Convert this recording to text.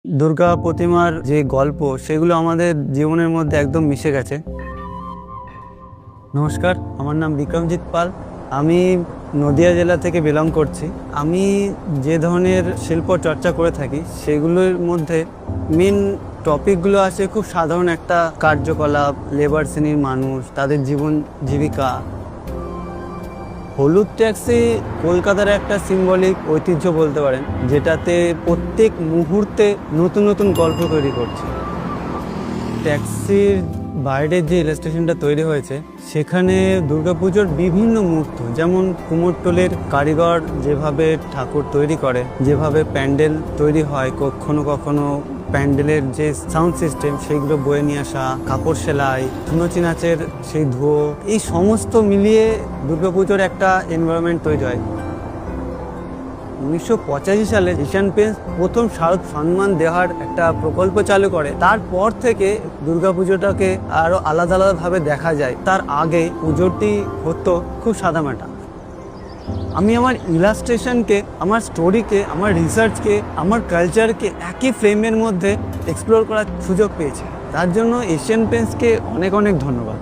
দুর্গা প্রতিমার যে গল্প সেগুলো আমাদের জীবনের মধ্যে একদম মিশে গেছে। নমস্কার, আমার নাম বিক্রমজিৎ পাল। আমি নদিয়া জেলা থেকে বিলং করছি। আমি যে ধরনের শিল্প চর্চা করে থাকি সেগুলোর মধ্যে মেন টপিকগুলো আছে খুব সাধারণ একটা কার্যকলাপ, লেবার শ্রেণীর মানুষ, তাদের জীবন জীবিকা। হলুদ ট্যাক্সি কলকাতার একটা সিম্বলিক ঐতিহ্য বলতে পারেন, যেটাতে প্রত্যেক মুহূর্তে নতুন নতুন গল্প তৈরি করছে। ট্যাক্সির বাইরের যে ইলাস্ট্রেশনটা তৈরি হয়েছে সেখানে দুর্গাপুজোর বিভিন্ন মুহূর্ত, যেমন কুমোরটুলির কারিগর যেভাবে ঠাকুর তৈরি করে, যেভাবে প্যান্ডেল তৈরি হয়, কখনো কখনো প্যান্ডেলের যে সাউন্ড সিস্টেম সেগুলো বয়ে নিয়ে আসা, কাপড় সেলাই, ধুনুচি নাচের সেই ধুয়ো, এই সমস্ত মিলিয়ে দুর্গাপুজোর একটা এনভায়রনমেন্ট তৈরি হয়। 1985 সালে এশিয়ান পেইন্টস প্রথম শারদ সম্মান দেওয়ার একটা প্রকল্প চালু করে। তারপর থেকে দুর্গাপুজোটাকে আরও আলাদা আলাদাভাবে দেখা যায়। তার আগে পুজোটি হতো খুব সাদামাটা। আমি আমার ইলাস্ট্রেশনকে, আমার স্টোরিকে, আমার রিসার্চকে, আমার কালচারকে একই ফ্রেমের মধ্যে এক্সপ্লোর করার সুযোগ পেয়েছি। তার জন্য এশিয়ান পেইন্টসকে অনেক অনেক ধন্যবাদ।